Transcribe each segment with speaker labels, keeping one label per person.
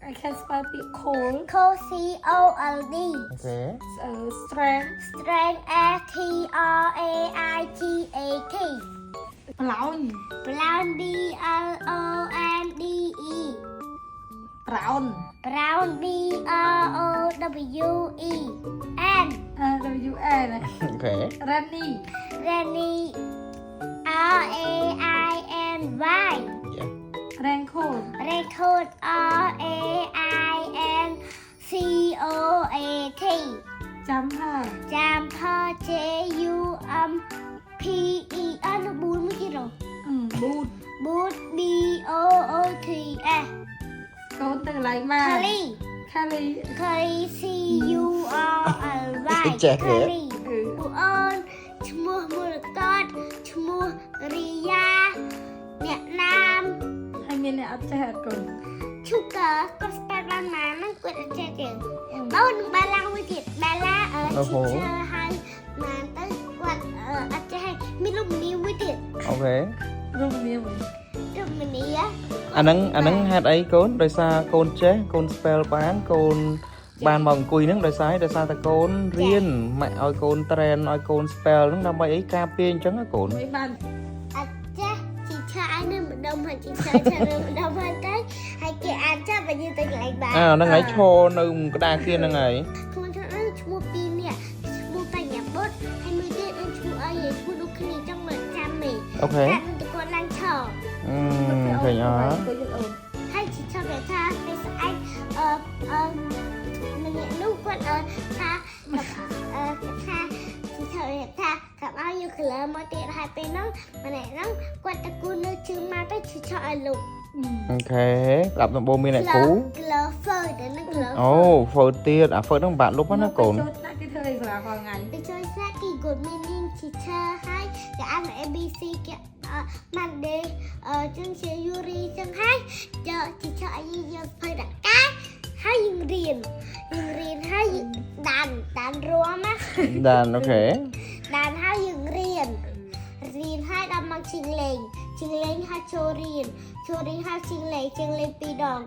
Speaker 1: I can spell it cold.
Speaker 2: COLD.
Speaker 3: Okay.
Speaker 1: Strength.
Speaker 2: Strength STRAIGAT.
Speaker 1: Brown.
Speaker 2: Brown BLONDE.
Speaker 1: Brown.
Speaker 2: Brown BROWE. And
Speaker 1: WN.
Speaker 3: Okay.
Speaker 1: Runny.
Speaker 2: Rennie RAINY.
Speaker 3: Yeah.
Speaker 1: Raincoat.
Speaker 2: Raincoat RAINCOAT.
Speaker 1: Jumper.
Speaker 2: Jumper JUMPER. Nó bún mới kia rồi.
Speaker 1: Boot.
Speaker 2: Boot BOOT.
Speaker 1: Con từ lấy mà.
Speaker 2: Curly.
Speaker 1: Curly.
Speaker 2: Curly CURLY.
Speaker 3: Check it.
Speaker 2: Curly. Phụ ơn. Chmua mùa con. Chmua Ria. Việt Nam.
Speaker 1: Hai miền này ấp chặt con.
Speaker 2: Sugar. Con spell ban má nó quên ở trên kìa. Bao đừng ba la với thiệt. Ba la ở teacher hay. Mà tới quạt ở trên. Mi lúc mi với thiệt.
Speaker 3: Okay.
Speaker 1: Rung nhiều.
Speaker 2: Lúc mình đi á.
Speaker 3: អាហ្នឹងហេតុអីកូនដោយសារកូនចេះកូន spell បានកូនបានមកអង្គុយហ្នឹងដោយសារតែកូនរៀនម៉ាក់ឲ្យកូន train ឲ្យកូន spell ហ្នឹងដើម្បីអីការពារអញ្ចឹងណាកូន
Speaker 1: Mấy bạn.
Speaker 2: អត់ចាស់ជីឆាឲ្យនៅម្ដុំហើយជីឆាឆានៅម្ដុំហើយទៅហើយគេអាចចាប់បើយើងទៅកន្លែងបាន
Speaker 3: ហ្នឹងហើយឈរនៅក្តារខៀនហ្នឹងហើយ
Speaker 2: ខ្លួនទៅឈ្មោះពីរនេះឈ្មោះបញ្ញាបុត្រហើយមួយទៀតនឹងឈ្មោះអីឈ្មោះដូចគ្នាចង់មកចាំមេ
Speaker 3: អូខេ
Speaker 2: តែនឹងទៅគាត់ឡើងឈរ
Speaker 3: ឃើញអត់
Speaker 2: ហើយជីឆាបែបថាពេលស្អែកម្នាក់នោះគាត់ថាជីឆាបែបថាកាប់ឲ្យយក color មកទៀតហើយពេលហ្នឹងម្នាក់ហ្នឹងគាត់ទៅគូនៅជើងមកទៅជីឆាឲ្យលោក
Speaker 3: អូខេស្ដាប់ដំបូងមានអ្នកគ្រូ
Speaker 2: color fur ទៅនឹង color
Speaker 3: អូ fur ទៀតអា fur ហ្នឹងបាក់លុបណាកូន
Speaker 1: Cái thời là còn ngày.
Speaker 2: ទៅជួយស្នាក់គី good meaning teacher ហើយគេអាន ABC គេMonday ចឹងជា Yuri ចឹងហើយចើ teacher ឲ្យយើងធ្វើដាក់កាយហើយយើងរៀនហើយដានរួមណា
Speaker 3: ដានអូខេ
Speaker 2: ដានហើយយើងរៀនហើយដល់មកជិះលេងហើយចូលរៀនហើយជិះលេងពីរដង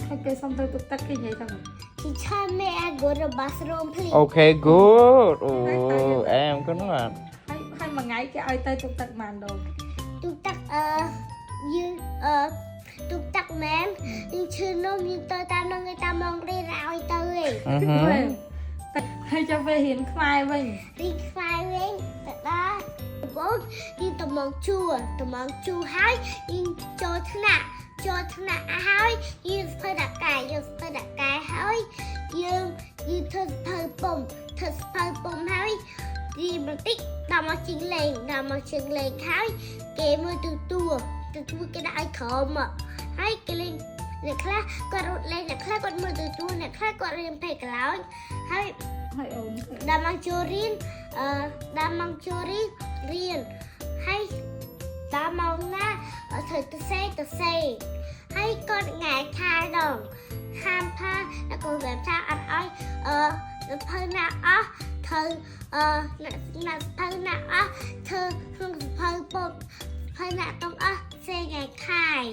Speaker 1: Hai cái xong tôi tụt tắt cái gì thằng.
Speaker 2: teacher may I go to bathroom please
Speaker 3: អូខេ good អូអែមកូនបាទ
Speaker 1: Hai mà ngày cái ai tay tụt tắt màn đồ.
Speaker 2: ទូតាក់យើងទូតាក់មែនយើងឈឺនោះយើងទៅតាមនឹងឯតាមមករៀនឲ្យទៅឯង
Speaker 1: Hai cho về hiến khoai mình.
Speaker 2: រីខ្វាយវិញទៅដល់បងយើងទៅមកជួហើយយើងចូលថ្នាក់ហើយយើងធ្វើដាក់កាយហើយយើងធ្វើស្ភៅពុំហើយទីបន្តិចដល់មកជិះលេងហើយគេមើលទូគេដាក់ឲ្យក្រោមមកហើយគេលេងអ្នកខ្លះគាត់រត់លេងអ្នកខ្លះគាត់មើលទូអ្នកខ្លះគាត់រៀនពេលកន្លោចហើយ
Speaker 1: Hai ôm.
Speaker 2: ដល់មកចូលរៀនរៀនហើយដល់មកណាធ្វើទៅសេហើយគាត់ងាយខាយដងហាមផាដល់គាត់បែបថាអត់ឲ្យសភៅណាអស់ធ្វើណាសភៅណាអស់ធ្វើក្នុងសភៅពុកសភៅណាទាំងអស់សេងាយខាយ